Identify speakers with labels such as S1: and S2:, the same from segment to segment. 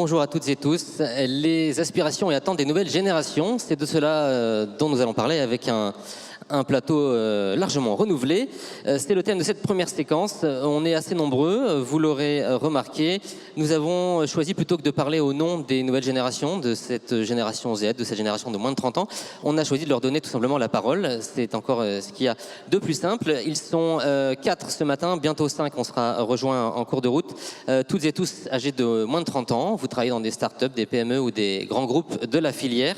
S1: Bonjour à toutes et tous. Les aspirations et attentes des nouvelles générations, c'est de cela dont nous allons parler avec un plateau largement renouvelé. C'est le thème de cette première séquence. On est assez nombreux, vous l'aurez remarqué. Nous avons choisi, plutôt que de parler au nom des nouvelles générations, de cette génération Z, de cette génération de moins de 30 ans, on a choisi de leur donner tout simplement la parole. C'est encore ce qu'il y a de plus simple. Ils sont 4 ce matin, bientôt 5, on sera rejoints en cours de route. Toutes et tous âgés de moins de 30 ans. Vous travaillez dans des startups, des PME ou des grands groupes de la filière.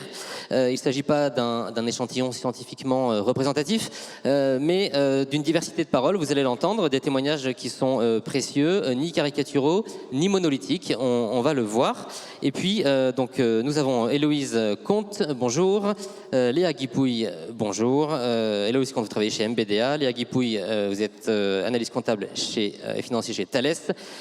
S1: Il ne s'agit pas d'un échantillon scientifiquement représentatif, mais d'une diversité de paroles, vous allez l'entendre, des témoignages qui sont précieux, ni caricaturaux, ni monolithiques, on va le voir. Et puis, nous avons Héloïse Comte, bonjour, Léa Guipouille, bonjour, Héloïse Comte, vous travaillez chez MBDA, Léa Guipouille, vous êtes analyste comptable et financier chez Thales,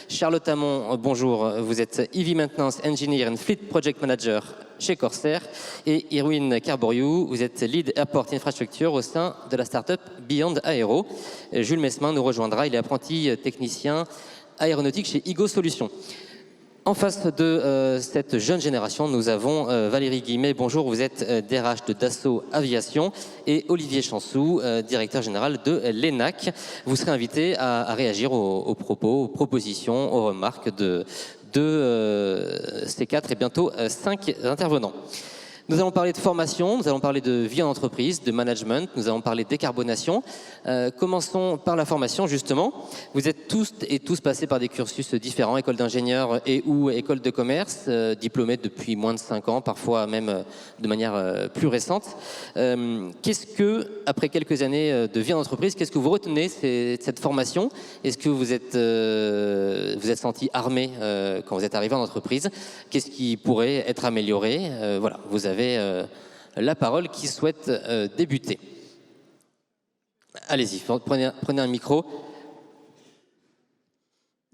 S1: Charlotte Hamon, bonjour, vous êtes EV Maintenance Engineer and Fleet Project Manager chez Corsair, et Irwin Carboriou, vous êtes Lead Airport Infrastructure au sein de la start-up Beyond Aero. Jules Mesmin nous rejoindra, il est apprenti technicien aéronautique chez Igo Solutions. En face de cette jeune génération, nous avons Valérie Guillemet, bonjour, vous êtes DRH de Dassault Aviation, et Olivier Chansou, directeur général de l'ENAC. Vous serez invité à réagir aux propos, aux propositions, aux remarques de ces 4 et bientôt 5 intervenants. Nous allons parler de formation, nous allons parler de vie en entreprise, de management, nous allons parler de décarbonation. Commençons par la formation, justement. Vous êtes tous et tous passés par des cursus différents, école d'ingénieur et ou école de commerce, diplômés depuis moins de 5 ans, parfois même de manière plus récente. Qu'est-ce que, après quelques années de vie en entreprise, qu'est-ce que vous retenez de cette formation? Est-ce que vous êtes senti armé quand vous êtes arrivé en entreprise? Qu'est-ce qui pourrait être amélioré? Voilà, vous avez la parole. Qui souhaite débuter? Allez-y, prenez un micro.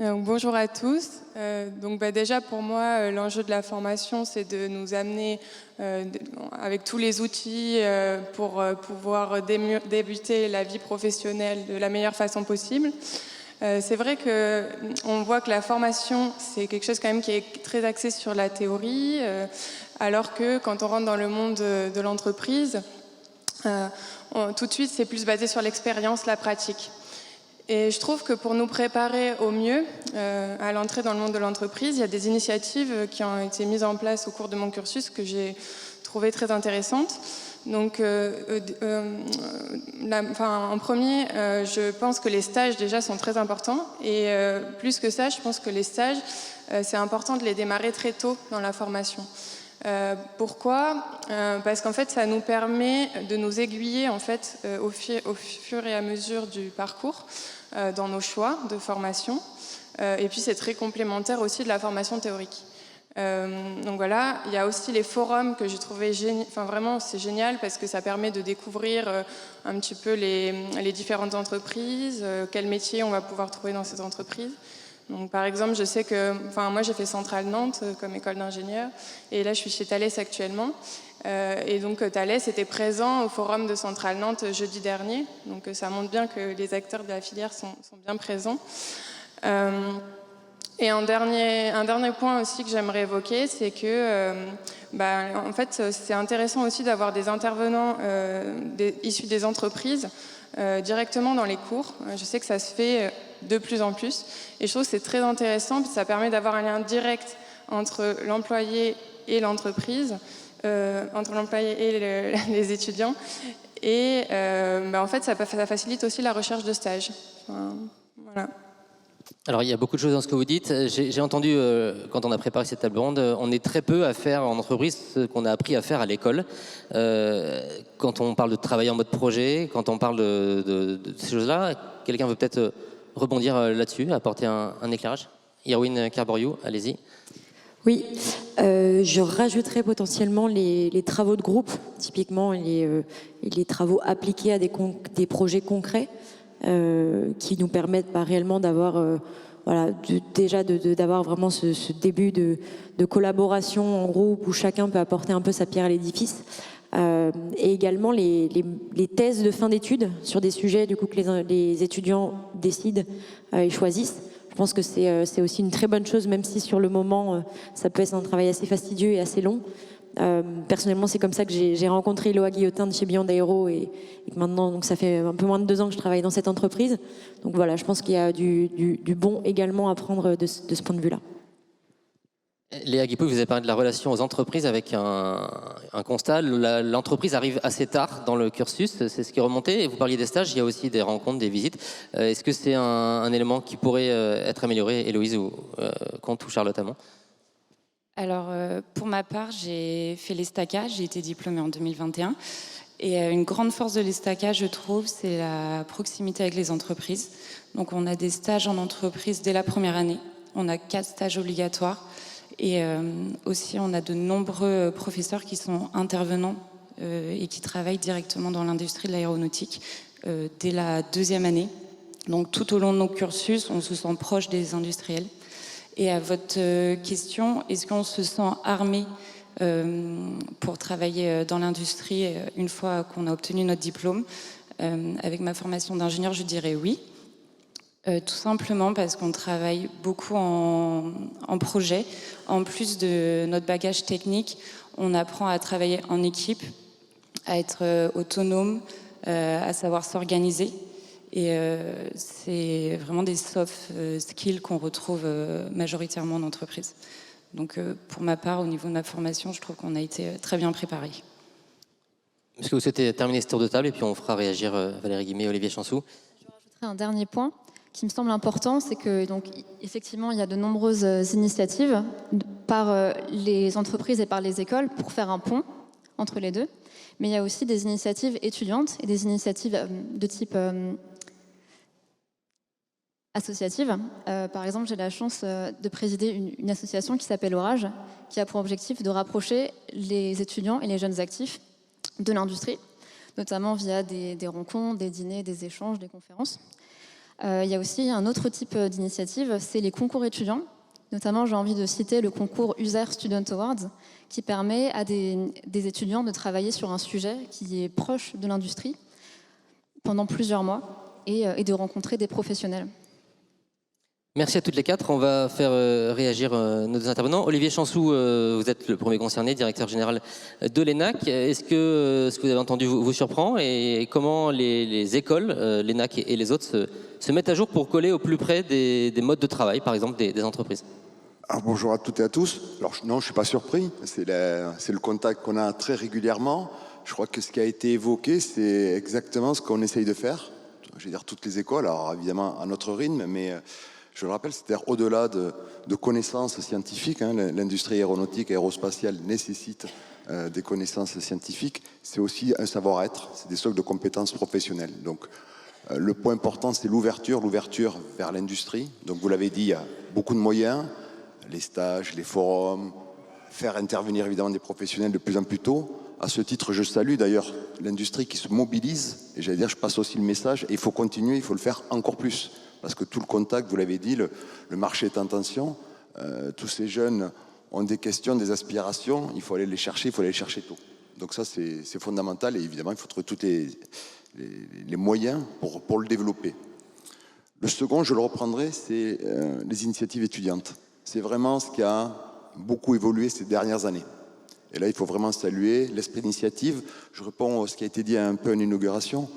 S2: Bonjour à tous. Déjà pour moi, l'enjeu de la formation, c'est de nous amener avec tous les outils pour pouvoir débuter la vie professionnelle de la meilleure façon possible. C'est vrai qu'on voit que la formation, c'est quelque chose quand même qui est très axé sur la théorie, alors que quand on rentre dans le monde de l'entreprise, tout de suite, c'est plus basé sur l'expérience, la pratique. Et je trouve que pour nous préparer au mieux à l'entrée dans le monde de l'entreprise, il y a des initiatives qui ont été mises en place au cours de mon cursus que j'ai trouvées très intéressantes. Donc, en premier, je pense que les stages déjà sont très importants. Et plus que ça, je pense que les stages, c'est important de les démarrer très tôt dans la formation. Pourquoi? Parce qu'en fait, ça nous permet de nous aiguiller en fait, au fur et à mesure du parcours dans nos choix de formation. Et puis, c'est très complémentaire aussi de la formation théorique. Donc voilà, il y a aussi les forums que j'ai trouvé vraiment c'est génial parce que ça permet de découvrir un petit peu les différentes entreprises, quel métier on va pouvoir trouver dans ces entreprises. Donc par exemple, je sais que, moi j'ai fait Centrale Nantes comme école d'ingénieur et là je suis chez Thales actuellement. Et donc Thales était présent au forum de Centrale Nantes jeudi dernier, donc ça montre bien que les acteurs de la filière sont bien présents. Et un dernier point aussi que j'aimerais évoquer, c'est que en fait, c'est intéressant aussi d'avoir des intervenants issus des entreprises directement dans les cours. Je sais que ça se fait de plus en plus. Et je trouve que c'est très intéressant, puis ça permet d'avoir un lien direct entre l'employé et l'entreprise, entre l'employé et les étudiants. Et en fait, ça facilite aussi la recherche de stage. Voilà.
S1: Alors, il y a beaucoup de choses dans ce que vous dites. J'ai entendu, quand on a préparé cette table ronde, on est très peu à faire en entreprise ce qu'on a appris à faire à l'école. Quand on parle de travailler en mode projet, quand on parle de ces choses-là, quelqu'un veut peut-être rebondir là-dessus, apporter un éclairage? Irwin Carboriou, allez-y.
S3: Oui, je rajouterais potentiellement les travaux de groupe, typiquement les travaux appliqués à des projets concrets. Qui nous permettent réellement d'avoir d'avoir vraiment ce début de collaboration en groupe où chacun peut apporter un peu sa pierre à l'édifice. Et également les thèses de fin d'études sur des sujets du coup que les étudiants décident et choisissent. Je pense que c'est aussi une très bonne chose, même si sur le moment, ça peut être un travail assez fastidieux et assez long. Personnellement, c'est comme ça que j'ai rencontré Loa Guillotin de chez Beyond Aero et que maintenant, donc ça fait un peu moins de 2 ans que je travaille dans cette entreprise. Donc voilà, je pense qu'il y a du bon également à prendre de ce point de vue-là.
S1: Léa Guipouille, vous avez parlé de la relation aux entreprises avec un constat. L'entreprise arrive assez tard dans le cursus, c'est ce qui est remonté. Et vous parliez des stages, il y a aussi des rencontres, des visites. Est-ce que c'est un élément qui pourrait être amélioré, Héloïse ou Comte ou Charlotte Amand?
S4: Alors, pour ma part, j'ai fait l'ESTACA, j'ai été diplômée en 2021. Et une grande force de l'ESTACA, je trouve, c'est la proximité avec les entreprises. Donc, on a des stages en entreprise dès la première année. On a 4 stages obligatoires. Et aussi, on a de nombreux professeurs qui sont intervenants et qui travaillent directement dans l'industrie de l'aéronautique dès la 2e année. Donc, tout au long de nos cursus, on se sent proche des industriels. Et à votre question, est-ce qu'on se sent armé pour travailler dans l'industrie une fois qu'on a obtenu notre diplôme? Avec ma formation d'ingénieur, je dirais oui. Tout simplement parce qu'on travaille beaucoup en projet. En plus de notre bagage technique, on apprend à travailler en équipe, à être autonome, à savoir s'organiser. Et c'est vraiment des soft skills qu'on retrouve majoritairement en entreprise. Donc pour ma part, au niveau de ma formation, je trouve qu'on a été très bien préparés.
S1: Est-ce que vous souhaitez terminer ce tour de table et puis on fera réagir Valérie Guimet et Olivier Chansou?
S5: Je rajouterai un dernier point qui me semble important, c'est que donc effectivement il y a de nombreuses initiatives par les entreprises et par les écoles pour faire un pont entre les deux, mais il y a aussi des initiatives étudiantes et des initiatives de type associative. Par exemple, j'ai la chance de présider une association qui s'appelle Orage, qui a pour objectif de rapprocher les étudiants et les jeunes actifs de l'industrie, notamment via des rencontres, des dîners, des échanges, des conférences. Il y a aussi un autre type d'initiative, c'est les concours étudiants. Notamment, j'ai envie de citer le concours User Student Awards, qui permet à des étudiants de travailler sur un sujet qui est proche de l'industrie pendant plusieurs mois et de rencontrer des professionnels.
S1: Merci à toutes les 4. On va faire réagir nos 2 intervenants. Olivier Chansou, vous êtes le premier concerné, directeur général de l'ENAC. Est-ce que ce que vous avez entendu vous surprend et comment les écoles, l'ENAC et les autres, se mettent à jour pour coller au plus près des modes de travail, par exemple des entreprises?
S6: Alors, bonjour à toutes et à tous. Alors, non, je ne suis pas surpris. C'est le contact qu'on a très régulièrement. Je crois que ce qui a été évoqué, c'est exactement ce qu'on essaye de faire. Je veux dire, toutes les écoles, alors évidemment à notre rythme, mais je le rappelle, c'est-à-dire au-delà de connaissances scientifiques, hein, l'industrie aéronautique et aérospatiale nécessite des connaissances scientifiques, c'est aussi un savoir-être, c'est des socles de compétences professionnelles. Donc, le point important, c'est l'ouverture vers l'industrie. Donc, vous l'avez dit, il y a beaucoup de moyens, les stages, les forums, faire intervenir évidemment des professionnels de plus en plus tôt. À ce titre, je salue d'ailleurs l'industrie qui se mobilise, et j'allais dire, je passe aussi le message, et il faut continuer, il faut le faire encore plus. Parce que tout le contact, vous l'avez dit, le marché est en tension. Tous ces jeunes ont des questions, des aspirations. Il faut aller les chercher, il faut aller les chercher tôt. Donc ça, c'est fondamental. Et évidemment, il faut trouver tous les moyens pour le développer. Le second, je le reprendrai, c'est les initiatives étudiantes. C'est vraiment ce qui a beaucoup évolué ces dernières années. Et là, il faut vraiment saluer l'esprit d'initiative. Je réponds à ce qui a été dit un peu en inauguration.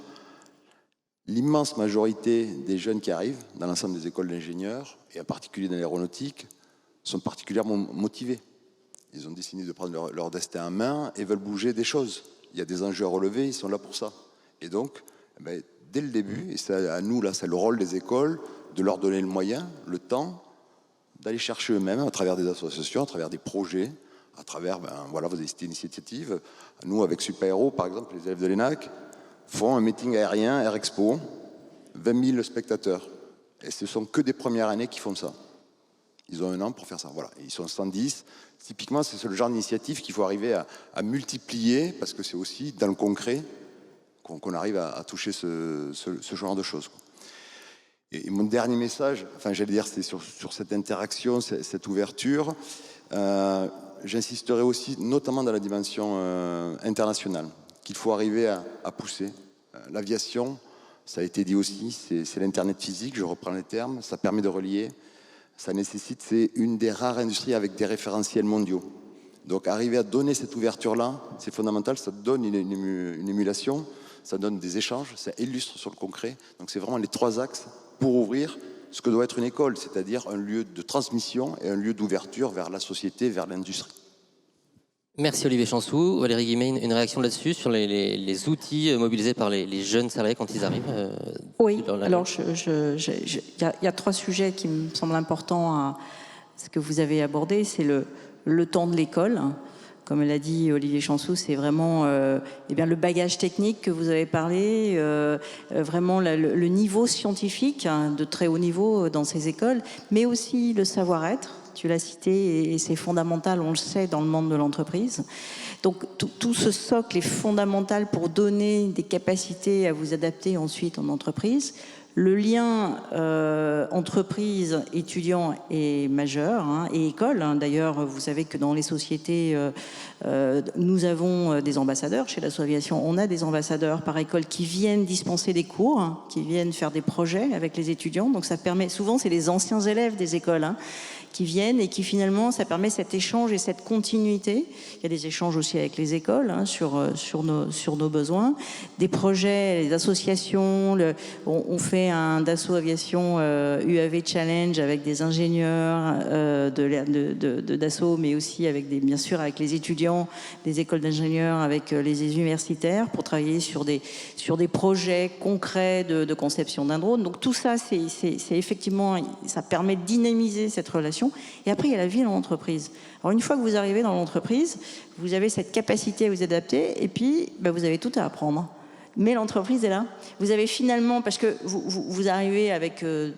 S6: L'immense majorité des jeunes qui arrivent dans l'ensemble des écoles d'ingénieurs, et en particulier dans l'aéronautique, sont particulièrement motivés. Ils ont décidé de prendre leur destin en main et veulent bouger des choses. Il y a des enjeux à relever, ils sont là pour ça. Et donc, dès le début, et c'est à nous, là, c'est le rôle des écoles, de leur donner le moyen, le temps, d'aller chercher eux-mêmes à travers des associations, à travers des projets, à travers, voilà, vous avez cité initiatives. Nous, avec Super Aero, par exemple, les élèves de l'ENAC, font un meeting aérien, Air Expo, 20 000 spectateurs. Et ce sont que des premières années qui font ça. Ils ont 1 an pour faire ça. Voilà. Et ils sont 110. Typiquement, c'est le genre d'initiative qu'il faut arriver à multiplier, parce que c'est aussi dans le concret qu'on arrive à toucher ce genre de choses. Et mon dernier message, enfin j'allais dire, c'est sur cette interaction, cette ouverture. J'insisterai aussi, notamment dans la dimension internationale, qu'il faut arriver à pousser. L'aviation, ça a été dit aussi, c'est l'Internet physique, je reprends les termes, ça permet de relier ça nécessite, c'est une des rares industries avec des référentiels mondiaux. Donc arriver à donner cette ouverture-là, c'est fondamental, ça donne une émulation, ça donne des échanges, ça illustre sur le concret. Donc c'est vraiment les 3 axes pour ouvrir ce que doit être une école, c'est-à-dire un lieu de transmission et un lieu d'ouverture vers la société, vers l'industrie.
S1: Merci Olivier Chansou. Valérie Guimet, une réaction là-dessus sur les outils mobilisés par les jeunes salariés quand ils arrivent
S7: Oui, alors il y a 3 sujets qui me semblent importants à ce que vous avez abordé. C'est le temps de l'école. Comme l'a dit Olivier Chansou, c'est vraiment le bagage technique que vous avez parlé, vraiment le niveau scientifique de très haut niveau dans ces écoles, mais aussi le savoir-être. Tu l'as cité et c'est fondamental, on le sait, dans le monde de l'entreprise. Donc tout ce socle est fondamental pour donner des capacités à vous adapter ensuite en entreprise. Le lien entreprise, étudiant est majeur, et école. D'ailleurs, vous savez que dans les sociétés, nous avons des ambassadeurs. Chez l'association, on a des ambassadeurs par école qui viennent dispenser des cours, qui viennent faire des projets avec les étudiants. Donc ça permet, souvent c'est les anciens élèves des écoles, qui viennent et qui finalement, ça permet cet échange et cette continuité. Il y a des échanges aussi avec les écoles sur nos besoins. Des projets, les associations, on fait un Dassault Aviation UAV Challenge avec des ingénieurs de Dassault, mais aussi avec bien sûr avec les étudiants des écoles d'ingénieurs, avec les universitaires pour travailler sur des projets concrets de conception d'un drone. Donc tout ça, c'est effectivement, ça permet de dynamiser cette relation. Et après, il y a la vie dans l'entreprise. Alors, une fois que vous arrivez dans l'entreprise, vous avez cette capacité à vous adapter et puis vous avez tout à apprendre. Mais l'entreprise est là. Vous avez finalement, parce que vous arrivez avec de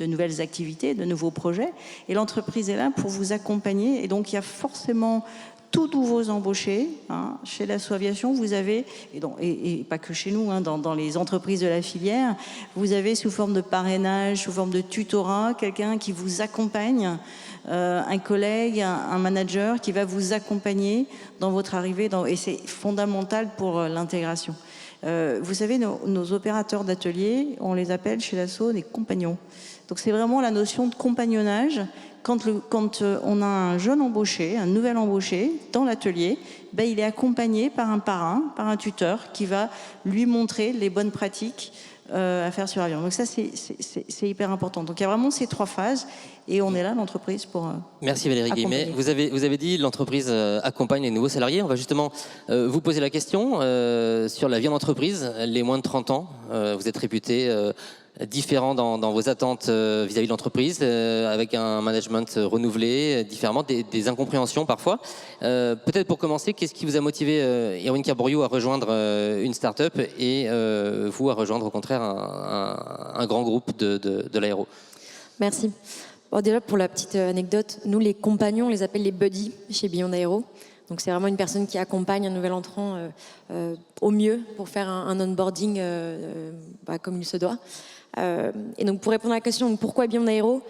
S7: nouvelles activités, de nouveaux projets, et l'entreprise est là pour vous accompagner. Et donc, il y a forcément tous nouveaux embauchés. Chez Dassault Aviation, vous avez, et pas que chez nous, dans les entreprises de la filière, vous avez sous forme de parrainage, sous forme de tutorat, quelqu'un qui vous accompagne, un collègue, un manager qui va vous accompagner dans votre arrivée, et c'est fondamental pour l'intégration. Vous savez, nos opérateurs d'atelier, on les appelle chez Dassault des compagnons. Donc c'est vraiment la notion de compagnonnage. Quand on a un jeune embauché, un nouvel embauché dans l'atelier, il est accompagné par un parrain, par un tuteur qui va lui montrer les bonnes pratiques à faire sur l'avion. Donc ça, c'est hyper important. Donc il y a vraiment ces 3 phases et on est là, l'entreprise, pour
S1: Merci Valérie Guimet. Vous avez dit l'entreprise accompagne les nouveaux salariés. On va justement vous poser la question sur la vie en entreprise, les moins de 30 ans. Vous êtes réputé différent dans vos attentes vis-à-vis de l'entreprise, avec un management renouvelé, différemment, des incompréhensions parfois. Peut-être pour commencer, qu'est-ce qui vous a motivé, Erwin Carborio, à rejoindre une start-up et vous à rejoindre au contraire un grand groupe de l'aéro?
S3: Merci. Bon, déjà, pour la petite anecdote, nous, les compagnons, on les appelle les buddies chez Beyond Aero. Donc, c'est vraiment une personne qui accompagne un nouvel entrant au mieux pour faire un onboarding comme il se doit. Et donc, pour répondre à la question, pourquoi Beyond Aero,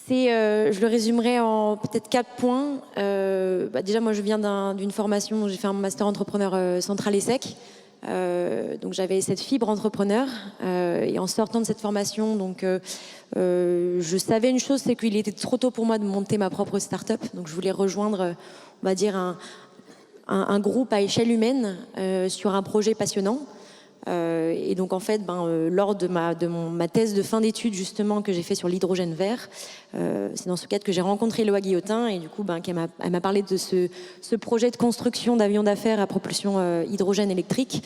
S3: je le résumerai en peut-être 4 points. Déjà, moi, je viens d'une formation, j'ai fait un master entrepreneur central et sec. Donc j'avais cette fibre entrepreneur et en sortant de cette formation, donc je savais une chose, c'est qu'il était trop tôt pour moi de monter ma propre start-up. Donc je voulais rejoindre, on va dire, un groupe à échelle humaine sur un projet passionnant. Et donc en fait, lors de ma thèse de fin d'études justement que j'ai fait sur l'hydrogène vert, c'est dans ce cadre que j'ai rencontré Loa Guillotin et du coup, elle m'a parlé de ce projet de construction d'avions d'affaires à propulsion hydrogène électrique.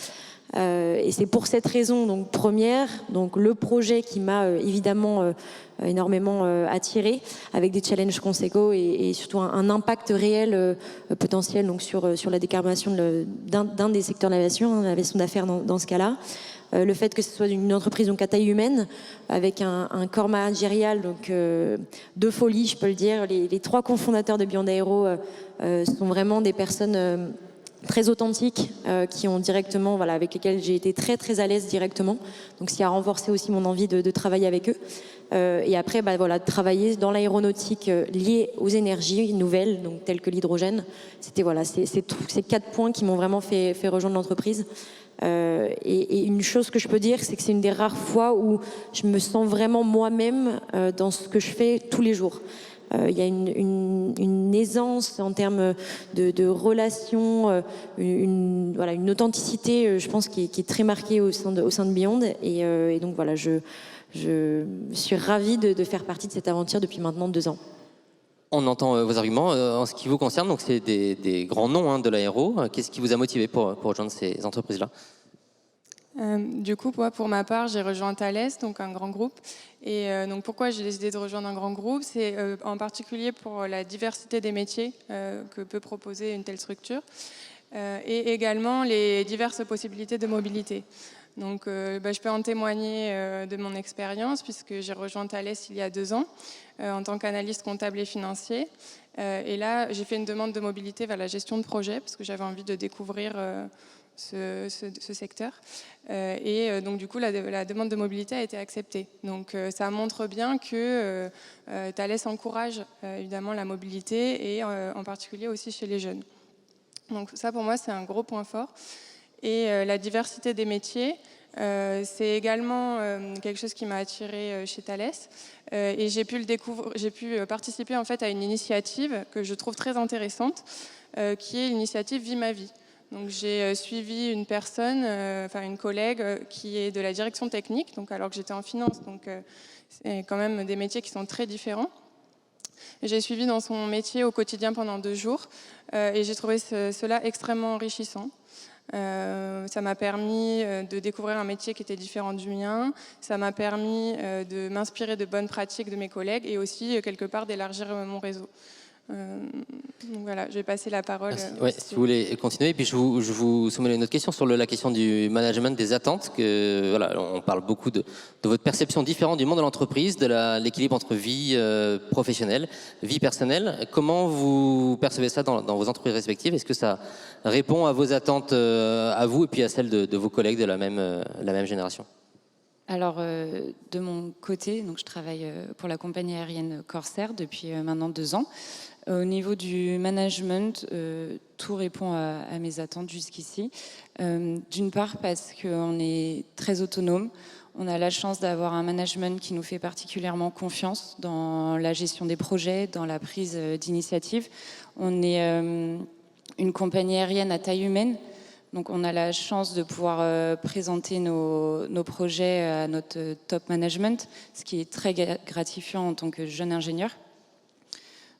S3: Et c'est pour cette raison, donc première, donc le projet qui m'a évidemment énormément attiré, avec des challenges conséquents et surtout un impact réel potentiel donc sur la décarbonation d'un des secteurs de l'aviation, l'aviation d'affaires dans ce cas-là. Le fait que ce soit une entreprise donc à taille humaine, avec un corps managérial donc de folie, je peux le dire. Les 3 cofondateurs de Beyond Aero sont vraiment des personnes très authentiques, qui ont directement, avec lesquels j'ai été très très à l'aise directement. Donc ce qui a renforcé aussi mon envie de travailler avec eux. Et après, travailler dans l'aéronautique liée aux énergies nouvelles, donc telles que l'hydrogène. C'était ces 4 points qui m'ont vraiment fait rejoindre l'entreprise. Et une chose que je peux dire, c'est que c'est une des rares fois où je me sens vraiment moi-même dans ce que je fais tous les jours. Il y a une aisance en termes de relations, une authenticité, je pense, qui est très marquée au sein de Beyond. Et donc voilà, je suis ravie de faire partie de cette aventure depuis maintenant 2 ans.
S1: On entend vos arguments. En ce qui vous concerne, donc c'est des grands noms de l'aéro. Qu'est-ce qui vous a motivé pour rejoindre ces entreprises-là ?
S2: Du coup, moi, pour ma part, j'ai rejoint Thales, donc un grand groupe. Et donc, pourquoi j'ai décidé de rejoindre un grand groupe ? C'est en particulier pour la diversité des métiers que peut proposer une telle structure, et également les diverses possibilités de mobilité. Donc, je peux en témoigner de mon expérience, puisque j'ai rejoint Thales il y a 2 ans en tant qu'analyste comptable et financier. Et là, j'ai fait une demande de mobilité vers la gestion de projet, parce que j'avais envie de découvrir ce secteur. Et donc, du coup, la demande de mobilité a été acceptée. Donc, ça montre bien que Thales encourage évidemment la mobilité, et en particulier aussi chez les jeunes. Donc, ça, pour moi, c'est un gros point fort. Et la diversité des métiers, c'est également quelque chose qui m'a attirée chez Thales. Et j'ai pu participer en fait à une initiative que je trouve très intéressante, qui est l'initiative Vie ma vie. Donc j'ai suivi une personne, une collègue qui est de la direction technique, donc alors que j'étais en finance, donc c'est quand même des métiers qui sont très différents. J'ai suivi dans son métier au quotidien pendant 2 jours, et j'ai trouvé cela extrêmement enrichissant. Ça m'a permis de découvrir un métier qui était différent du mien. Ça m'a permis de m'inspirer de bonnes pratiques de mes collègues, et aussi quelque part d'élargir mon réseau. Donc voilà, je vais passer la parole.
S1: Ouais, si vous voulez continuer, et puis je vous soumets une autre question sur la question du management des attentes. On parle beaucoup de votre perception différente du monde de l'entreprise, de l'équilibre entre vie professionnelle, vie personnelle. Comment vous percevez ça dans vos entreprises respectives ? Est-ce que ça répond à vos attentes à vous, et puis à celles de vos collègues de la même génération ?
S4: Alors, de mon côté, donc je travaille pour la compagnie aérienne Corsair depuis maintenant 2 ans. Au niveau du management, tout répond à mes attentes jusqu'ici. D'une part parce qu'on est très autonome. On a la chance d'avoir un management qui nous fait particulièrement confiance dans la gestion des projets, dans la prise d'initiative. On est une compagnie aérienne à taille humaine. Donc on a la chance de pouvoir présenter nos projets à notre top management, ce qui est très gratifiant en tant que jeune ingénieur.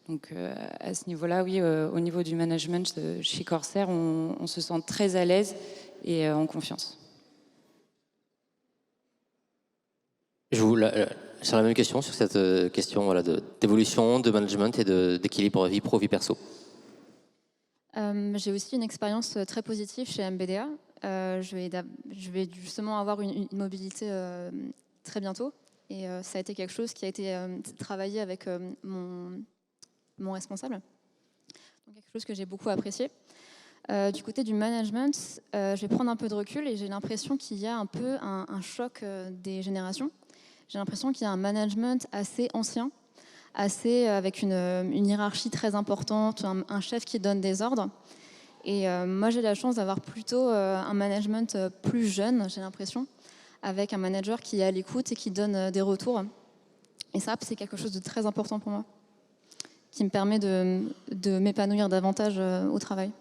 S4: Donc à ce niveau-là, oui, au niveau du management chez Corsair, on se sent très à l'aise et en confiance.
S1: Sur la même question, sur cette question d'évolution, de management et d'équilibre vie pro, vie perso.
S5: J'ai aussi une expérience très positive chez MBDA. Je vais justement avoir une mobilité très bientôt. Et ça a été quelque chose qui a été travaillé avec mon responsable. Donc quelque chose que j'ai beaucoup apprécié. Du côté du management, je vais prendre un peu de recul, et j'ai l'impression qu'il y a un peu un choc des générations. J'ai l'impression qu'il y a un management assez ancien, avec une hiérarchie très importante, un chef qui donne des ordres. Et moi, j'ai la chance d'avoir plutôt un management plus jeune, j'ai l'impression, avec un manager qui est à l'écoute et qui donne des retours. Et ça, c'est quelque chose de très important pour moi, qui me permet de m'épanouir davantage au travail.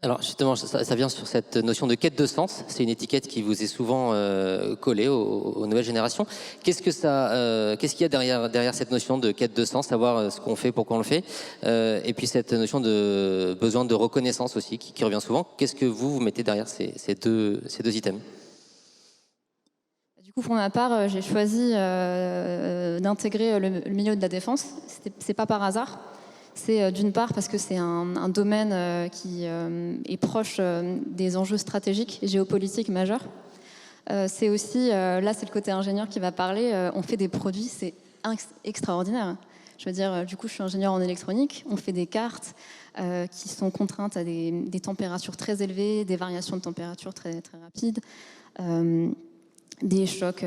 S1: Alors justement, ça vient sur cette notion de quête de sens. C'est une étiquette qui vous est souvent collée aux nouvelles générations. Qu'est-ce qu'il y a derrière cette notion de quête de sens, savoir ce qu'on fait, pourquoi on le fait, et puis cette notion de besoin de reconnaissance aussi qui revient souvent. Qu'est-ce que vous mettez derrière ces deux items ?
S5: Du coup, pour ma part, j'ai choisi d'intégrer le milieu de la défense. C'est pas par hasard. C'est d'une part parce que c'est un domaine qui est proche des enjeux stratégiques et géopolitiques majeurs. C'est aussi, là c'est le côté ingénieur qui va parler, on fait des produits, c'est extraordinaire. Je veux dire, du coup je suis ingénieur en électronique, on fait des cartes qui sont contraintes à des températures très élevées, des variations de température très, très rapides. Des chocs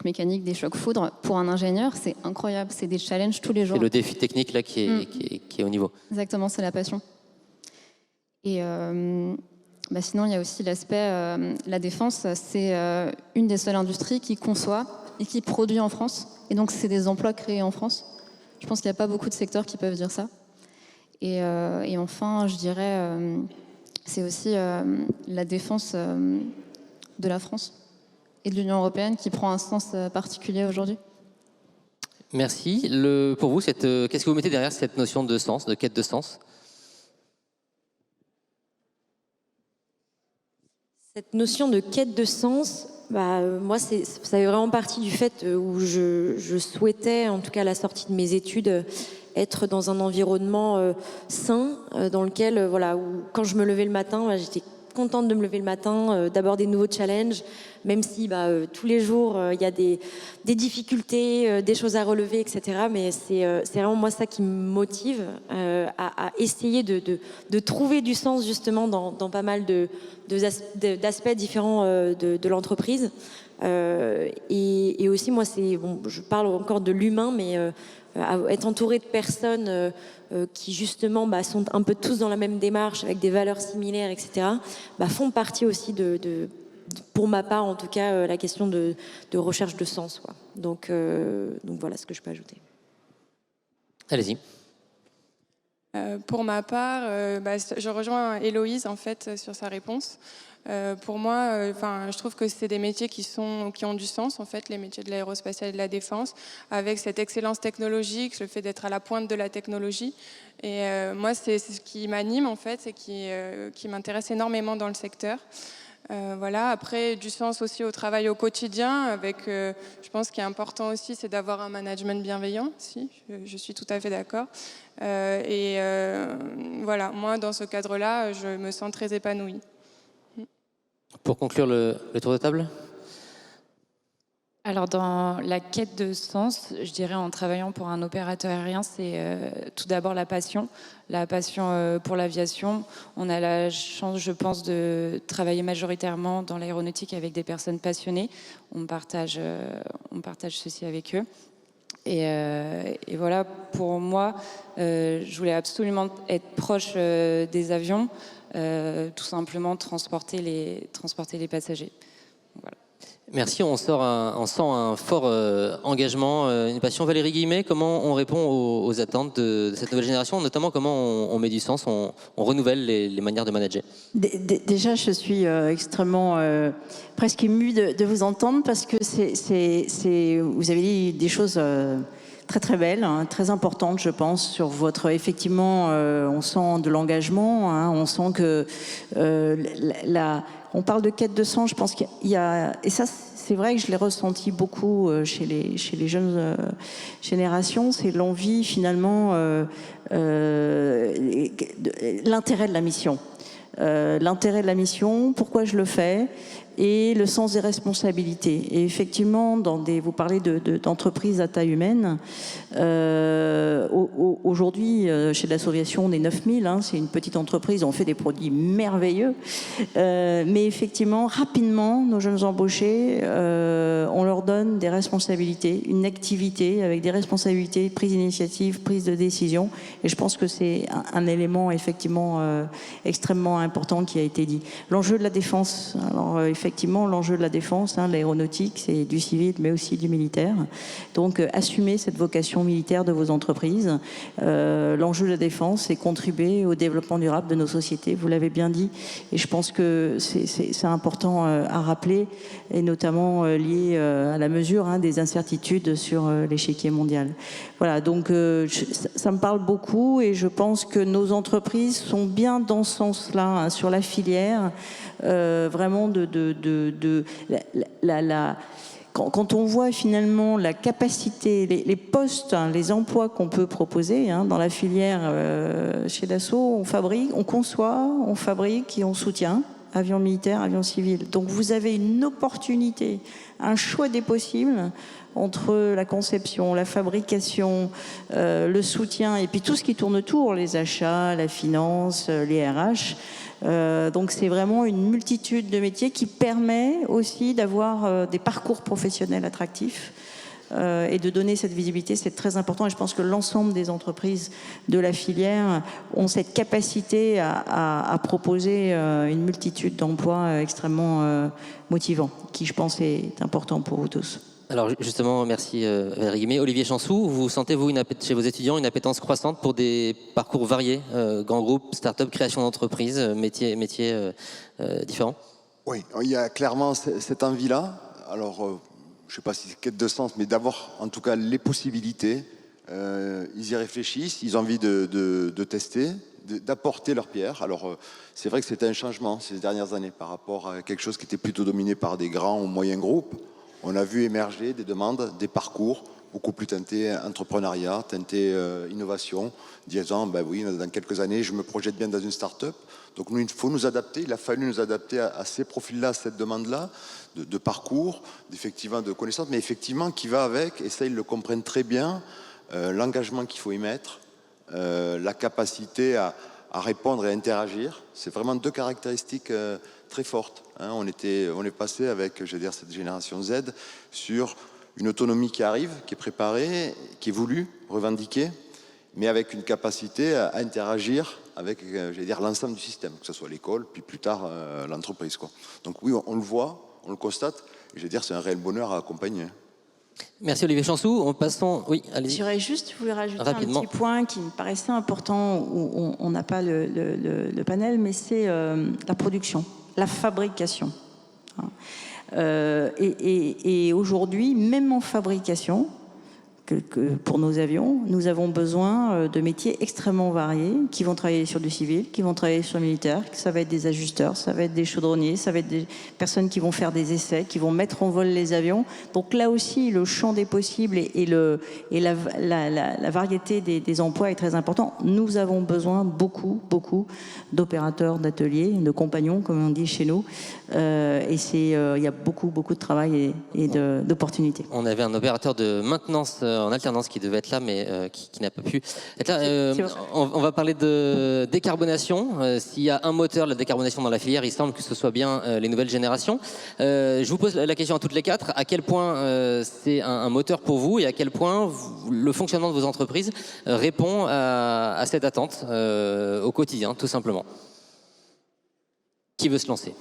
S5: mécaniques, des chocs foudre. Pour un ingénieur, c'est incroyable. C'est des challenges tous les jours.
S1: C'est le défi technique là qui est au niveau.
S5: Exactement, c'est la passion. Et Sinon, il y a aussi l'aspect, la défense, c'est une des seules industries qui conçoit et qui produit en France. Et donc, c'est des emplois créés en France. Je pense qu'il n'y a pas beaucoup de secteurs qui peuvent dire ça. Et enfin, je dirais, c'est aussi la défense de la France et de l'Union européenne qui prend un sens particulier aujourd'hui.
S1: Merci. Pour vous, qu'est-ce que vous mettez derrière cette notion de sens, de quête de sens?
S3: Cette notion de quête de sens, moi, ça fait vraiment partie du fait où je souhaitais, en tout cas à la sortie de mes études, être dans un environnement sain, dans lequel, où, quand je me levais le matin, j'étais contente de me lever le matin, d'aborder de nouveaux challenges, même si tous les jours, il y a des difficultés, des choses à relever, etc. Mais c'est vraiment moi ça qui me motive à essayer de trouver du sens justement dans pas mal d'aspects différents de l'entreprise. Et aussi, moi, je parle encore de l'humain, mais être entouré de personnes qui justement sont un peu tous dans la même démarche, avec des valeurs similaires, etc., font partie aussi pour ma part en tout cas, la question de recherche de sens, quoi. Donc voilà ce que je peux ajouter.
S1: Allez-y.
S2: Pour ma part, je rejoins Héloïse en fait sur sa réponse. Pour moi, je trouve que c'est des métiers qui ont du sens, en fait, les métiers de l'aérospatiale et de la défense, avec cette excellence technologique, le fait d'être à la pointe de la technologie. Et moi, c'est ce qui m'anime, en fait, et qui m'intéresse énormément dans le secteur. Après, du sens aussi au travail au quotidien, avec, je pense qu'il est important aussi, c'est d'avoir un management bienveillant, je suis tout à fait d'accord. Moi, dans ce cadre-là, je me sens très épanouie.
S1: Pour conclure le tour de table.
S4: Alors dans la quête de sens, je dirais en travaillant pour un opérateur aérien, c'est tout d'abord la passion pour l'aviation. On a la chance, je pense, de travailler majoritairement dans l'aéronautique avec des personnes passionnées. On partage ceci avec eux. Et voilà, pour moi, je voulais absolument être proche des avions, tout simplement transporter les passagers. Voilà.
S1: Merci, on sent un fort engagement, une passion. Valérie Guillemet, comment on répond aux attentes de cette nouvelle génération, notamment comment on met du sens, on renouvelle les manières de manager?
S7: Déjà, je suis extrêmement presque émue de vous entendre parce que vous avez dit des choses très très belles, très importantes, je pense, sur votre... Effectivement, on sent de l'engagement, on sent que on parle de quête de sens, je pense qu'il y a... Et ça, c'est vrai que je l'ai ressenti beaucoup chez les jeunes générations, c'est l'envie, finalement, l'intérêt de la mission. L'intérêt de la mission, pourquoi je le fais, et le sens des responsabilités. Et effectivement, vous parlez d'entreprises à taille humaine. Aujourd'hui, chez Dassault Aviation, on est 9000. C'est une petite entreprise, on fait des produits merveilleux. Mais effectivement, rapidement, nos jeunes embauchés, on leur donne des responsabilités, une activité avec des responsabilités, prise d'initiative, prise de décision. Et je pense que c'est un élément effectivement extrêmement important qui a été dit. L'enjeu de la défense. Alors, effectivement, l'enjeu de la défense, l'aéronautique, c'est du civil, mais aussi du militaire. Donc, assumez cette vocation militaire de vos entreprises. L'enjeu de la défense, c'est contribuer au développement durable de nos sociétés. Vous l'avez bien dit. Et je pense que c'est important à rappeler, et notamment lié à la mesure des incertitudes sur l'échiquier mondial. Voilà, donc ça me parle beaucoup et je pense que nos entreprises sont bien dans ce sens-là, sur la filière, vraiment quand on voit finalement la capacité, les postes, les emplois qu'on peut proposer dans la filière chez Dassault, on fabrique, on conçoit, on fabrique et on soutient, avions militaires, avions civils. Donc vous avez une opportunité, un choix des possibles entre la conception, la fabrication, le soutien et puis tout ce qui tourne autour, les achats, la finance, les RH. Donc c'est vraiment une multitude de métiers qui permet aussi d'avoir des parcours professionnels attractifs. et de donner cette visibilité, c'est très important. Et je pense que l'ensemble des entreprises de la filière ont cette capacité à proposer une multitude d'emplois extrêmement motivants, qui, je pense, est important pour vous tous.
S1: Alors justement, merci Valérie Guimet. Olivier Chansou, vous sentez-vous chez vos étudiants une appétence croissante pour des parcours variés, grands groupes, start-up, création d'entreprises, métiers différents?
S6: Oui, il y a clairement cette envie-là. Alors, je ne sais pas si c'est quête de sens, mais d'avoir en tout cas les possibilités. Ils y réfléchissent, ils ont envie de tester, d'apporter leur pierre. Alors, c'est vrai que c'était un changement ces dernières années par rapport à quelque chose qui était plutôt dominé par des grands ou moyens groupes. On a vu émerger des demandes, des parcours beaucoup plus teintés entrepreneuriat, teintés innovation, disant, ben oui, dans quelques années, je me projette bien dans une start-up. Donc nous, il faut nous adapter, il a fallu nous adapter à ces profils-là, à cette demande-là, de parcours, effectivement de connaissances, mais effectivement qui va avec, et ça ils le comprennent très bien, l'engagement qu'il faut y mettre, la capacité à répondre et à interagir. C'est vraiment deux caractéristiques très fortes. Hein. On est passé avec, je veux dire, cette génération Z sur une autonomie qui arrive, qui est préparée, qui est voulue, revendiquée, mais avec une capacité à interagir avec, je veux dire, l'ensemble du système, que ce soit l'école, puis plus tard l'entreprise, quoi. Donc oui, on le voit, on le constate, et je veux dire, c'est un réel bonheur à accompagner.
S1: Merci Olivier Chansou. Passons. Oui, allez-y.
S7: J'aurais juste voulu rajouter
S1: rapidement
S7: un petit point qui me paraissait important, où on n'a pas le panel, mais c'est la production, la fabrication. Et aujourd'hui, même en fabrication, que pour nos avions, nous avons besoin de métiers extrêmement variés qui vont travailler sur du civil, qui vont travailler sur le militaire. Ça va être des ajusteurs, ça va être des chaudronniers, ça va être des personnes qui vont faire des essais, qui vont mettre en vol les avions. Donc là aussi, le champ des possibles et la variété des emplois est très important. Nous avons besoin beaucoup d'opérateurs d'ateliers, de compagnons, comme on dit chez nous. Et il y a beaucoup de travail et d'opportunités.
S1: On avait un opérateur de maintenance en alternance qui devait être là, mais qui n'a pas pu être là. On va parler de décarbonation. S'il y a un moteur de la décarbonation dans la filière, il semble que ce soit bien les nouvelles générations. Je vous pose la question à toutes les quatre. À quel point c'est un moteur pour vous et à quel point le fonctionnement de vos entreprises répond à cette attente au quotidien, tout simplement? Qui veut se lancer?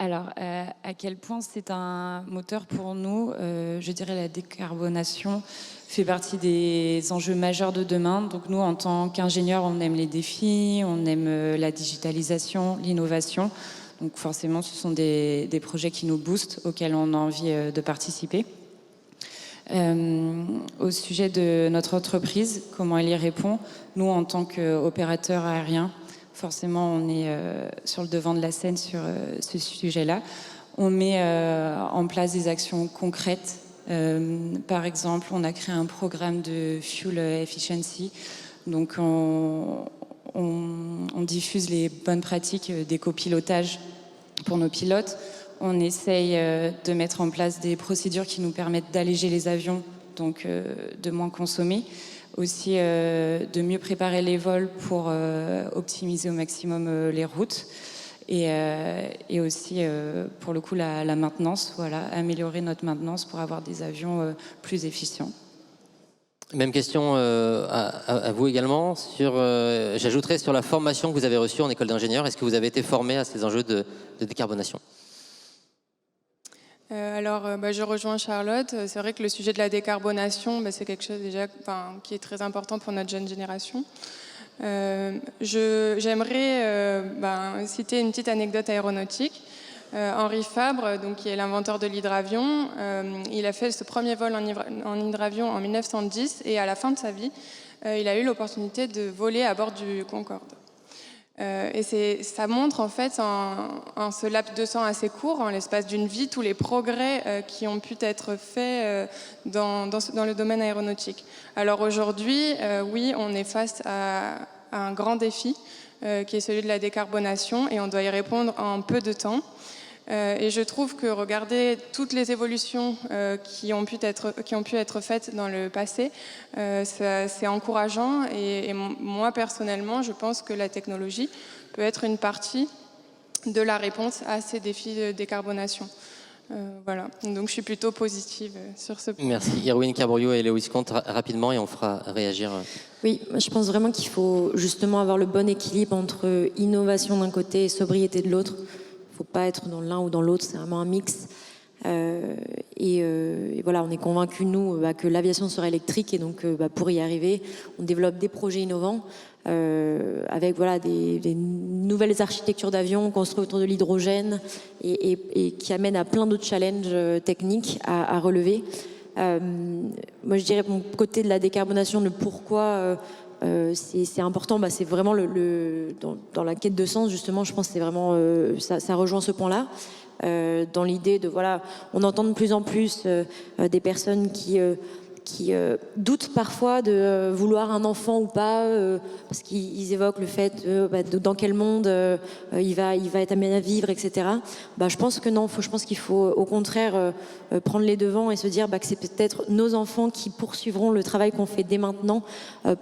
S4: Alors, à quel point c'est un moteur pour nous? Je dirais la décarbonation fait partie des enjeux majeurs de demain. Donc nous, en tant qu'ingénieurs, on aime les défis, on aime la digitalisation, l'innovation. Donc forcément, ce sont des projets qui nous boostent, auxquels on a envie de participer. Au sujet de notre entreprise, comment elle y répond? Nous, en tant qu'opérateurs aériens, forcément, on est sur le devant de la scène sur ce sujet-là. On met en place des actions concrètes. Par exemple, on a créé un programme de fuel efficiency. Donc, on diffuse les bonnes pratiques d'éco-pilotage pour nos pilotes. On essaye de mettre en place des procédures qui nous permettent d'alléger les avions, donc de moins consommer. Aussi de mieux préparer les vols pour optimiser au maximum les routes et aussi pour le coup la maintenance, voilà, améliorer notre maintenance pour avoir des avions plus efficients.
S1: Même question à vous également. J'ajouterais sur la formation que vous avez reçue en école d'ingénieur. Est-ce que vous avez été formé à ces enjeux de décarbonation?
S2: Je rejoins Charlotte. C'est vrai que le sujet de la décarbonation, c'est quelque chose déjà qui est très important pour notre jeune génération. J'aimerais citer une petite anecdote aéronautique. Henri Fabre, qui est l'inventeur de l'hydravion, il a fait ce premier vol en hydravion en 1910 et à la fin de sa vie, il a eu l'opportunité de voler à bord du Concorde. Et ça montre en fait en ce laps de temps assez court, en l'espace d'une vie, tous les progrès qui ont pu être faits dans le domaine aéronautique. Alors aujourd'hui, oui, on est face à un grand défi qui est celui de la décarbonation et on doit y répondre en peu de temps. Et je trouve que regarder toutes les évolutions qui ont pu être faites dans le passé, c'est encourageant. Et moi, personnellement, je pense que la technologie peut être une partie de la réponse à ces défis de décarbonation. Voilà, donc je suis plutôt positive sur ce point.
S1: Merci. Irwin Carborio et Héloïse Comte, rapidement, et on fera réagir.
S3: Oui, je pense vraiment qu'il faut justement avoir le bon équilibre entre innovation d'un côté et sobriété de l'autre. Il ne faut pas être dans l'un ou dans l'autre, c'est vraiment un mix. Et voilà, on est convaincus, nous, que l'aviation sera électrique, et donc pour y arriver, on développe des projets innovants avec voilà, des nouvelles architectures d'avions construites autour de l'hydrogène et qui amènent à plein d'autres challenges techniques à relever. Moi, je dirais, mon côté de la décarbonation, le pourquoi c'est important, c'est vraiment dans la quête de sens, justement, je pense que c'est vraiment, ça rejoint ce point-là. Dans l'idée de, voilà, on entend de plus en plus des personnes qui doutent parfois de vouloir un enfant ou pas, parce qu'ils évoquent le fait de dans quel monde il va être amené à vivre, etc. Je pense que non, je pense qu'il faut au contraire prendre les devants et se dire que c'est peut-être nos enfants qui poursuivront le travail qu'on fait dès maintenant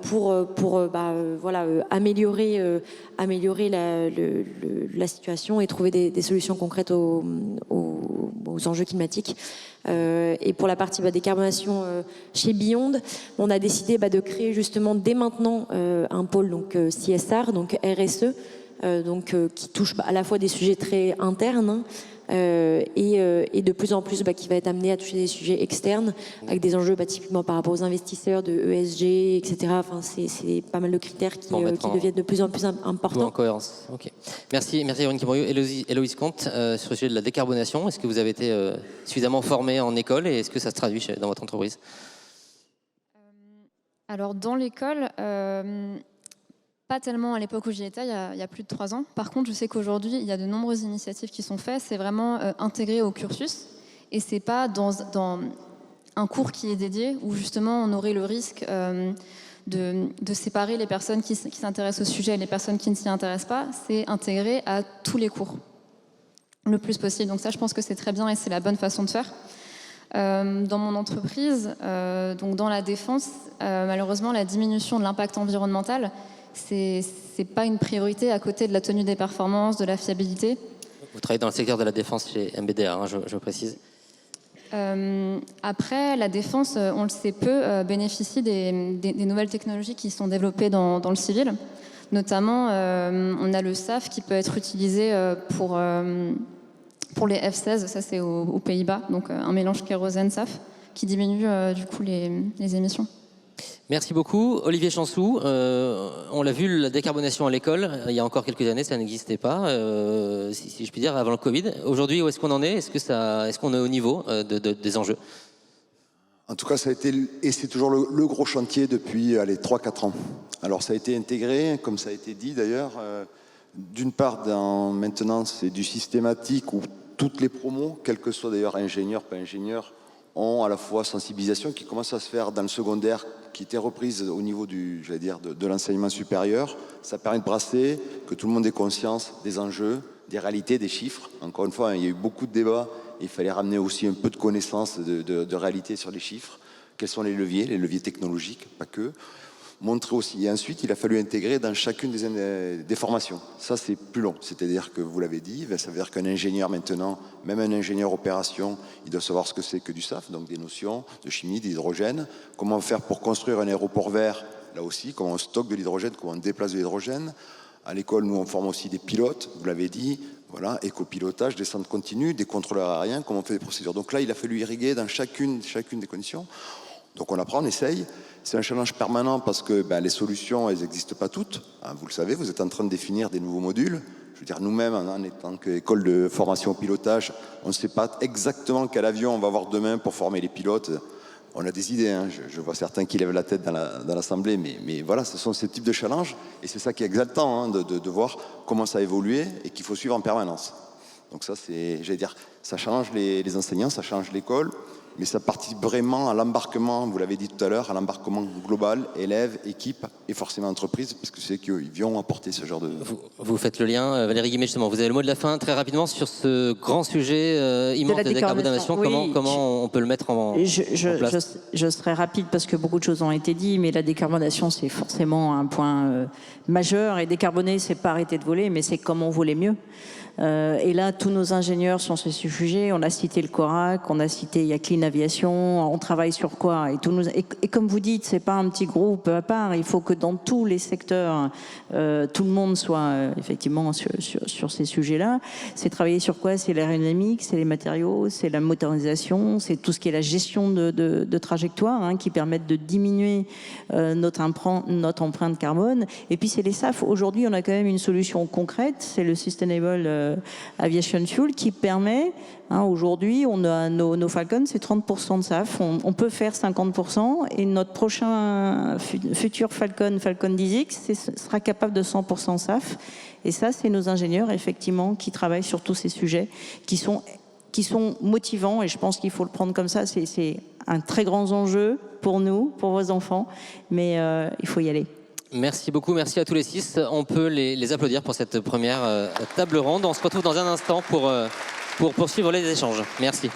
S3: pour améliorer la situation et trouver des solutions concrètes aux enjeux climatiques. Et pour la partie décarbonation chez Beyond, on a décidé de créer justement dès maintenant un pôle CSR, donc RSE, qui touche à la fois des sujets très internes et de plus en plus qui va être amené à toucher des sujets externes avec des enjeux typiquement par rapport aux investisseurs de ESG, etc. Enfin, c'est pas mal de critères qui deviennent de plus en plus importants.
S1: Tout en cohérence. Okay. Merci Irwin Carborio. Héloïse Comte, sur le sujet de la décarbonation, est-ce que vous avez été suffisamment formée en école et est-ce que ça se traduit dans votre entreprise?
S5: Alors dans l'école, pas tellement à l'époque où j'y étais, il y a plus de 3 ans. Par contre, je sais qu'aujourd'hui, il y a de nombreuses initiatives qui sont faites. C'est vraiment intégré au cursus. Et c'est pas dans un cours qui est dédié, où justement on aurait le risque de séparer les personnes qui s'intéressent au sujet et les personnes qui ne s'y intéressent pas. C'est intégré à tous les cours, le plus possible. Donc ça, je pense que c'est très bien et c'est la bonne façon de faire. Dans mon entreprise, donc dans la défense, malheureusement, la diminution de l'impact environnemental, c'est pas une priorité à côté de la tenue des performances, de la fiabilité.
S1: Vous travaillez dans le secteur de la défense chez MBDA, je précise.
S5: Après, la défense, on le sait peu, bénéficie des nouvelles technologies qui sont développées dans le civil. Notamment, on a le SAF qui peut être utilisé pour les F-16, ça c'est aux Pays-Bas, donc un mélange kérosène-SAF qui diminue du coup les émissions.
S1: Merci beaucoup. Olivier Chansou, on l'a vu, la décarbonation à l'école, il y a encore quelques années, ça n'existait pas, si je puis dire, avant le Covid. Aujourd'hui, où est-ce qu'on en est? Est-ce qu'on est au niveau des enjeux?
S6: En tout cas, ça a été, et c'est toujours le gros chantier depuis 3-4 ans. Alors ça a été intégré, comme ça a été dit d'ailleurs, d'une part, maintenant c'est du systématique où toutes les promos, quels que soient d'ailleurs ingénieurs, pas ingénieurs, ont à la fois sensibilisation qui commence à se faire dans le secondaire, qui était reprise au niveau de l'enseignement supérieur. Ça permet de brasser, que tout le monde ait conscience des enjeux, des réalités, des chiffres. Encore une fois, il y a eu beaucoup de débats. Il fallait ramener aussi un peu de connaissance de réalité sur les chiffres. Quels sont les leviers technologiques, pas que. Montrer aussi. Et ensuite, il a fallu intégrer dans chacune des formations. Ça, c'est plus long. C'est-à-dire que, vous l'avez dit, ça veut dire qu'un ingénieur maintenant, même un ingénieur opération, il doit savoir ce que c'est que du SAF, donc des notions de chimie, d'hydrogène. Comment faire pour construire un aéroport vert, là aussi, comment on stocke de l'hydrogène, comment on déplace de l'hydrogène. À l'école, nous, on forme aussi des pilotes, vous l'avez dit, voilà, écopilotage, descente continue, des contrôleurs aériens, comment on fait des procédures. Donc là, il a fallu irriguer dans chacune des conditions. Donc on apprend, on essaye. C'est un challenge permanent parce que les solutions, elles n'existent pas toutes. Vous le savez, vous êtes en train de définir des nouveaux modules. Je veux dire, nous-mêmes, en étant qu'école de formation au pilotage, on ne sait pas exactement quel avion on va avoir demain pour former les pilotes. On a des idées, hein. Je vois certains qui lèvent la tête dans l'Assemblée, mais voilà, ce sont ces types de challenges. Et c'est ça qui est exaltant, hein, de voir comment ça a évolué et qu'il faut suivre en permanence. Donc ça, ça change les enseignants, ça change l'école. mais ça participe vraiment à l'embarquement, vous l'avez dit tout à l'heure, à l'embarquement global, élèves, équipe et forcément entreprise, parce que c'est qu'ils vont apporter ce genre de...
S1: Vous faites le lien, Valérie Guimet, justement. Vous avez le mot de la fin, très rapidement, sur ce grand sujet immense de la décarbonation.
S7: Oui,
S1: comment on peut le mettre en place?
S7: Je serai rapide parce que beaucoup de choses ont été dites, mais la décarbonation, c'est forcément un point majeur. Et décarboner, c'est pas arrêter de voler, mais c'est comment voler mieux. Et là, tous nos ingénieurs sont sur ce sujet. On a cité le CORAC, on a cité il y a Clean Aviation. On travaille sur quoi? Et comme vous dites, c'est pas un petit groupe à part. Il faut que dans tous les secteurs, tout le monde soit effectivement sur ces sujets-là. C'est travailler sur quoi? C'est l'aérodynamique, c'est les matériaux, c'est la motorisation, c'est tout ce qui est la gestion de trajectoire qui permettent de diminuer notre empreinte carbone. Et puis c'est les SAF. Aujourd'hui, on a quand même une solution concrète. C'est le Sustainable Aviation Fuel qui permet, aujourd'hui, on a nos Falcons, c'est 30% de SAF. On peut faire 50% et notre prochain futur Falcon 10X sera capable de 100% SAF. Et ça, c'est nos ingénieurs, effectivement, qui travaillent sur tous ces sujets, qui sont motivants. Et je pense qu'il faut le prendre comme ça. C'est un très grand enjeu pour nous, pour vos enfants, mais il faut y aller.
S1: Merci beaucoup, merci à tous les 6. On peut les applaudir pour cette première table ronde. On se retrouve dans un instant pour poursuivre les échanges. Merci.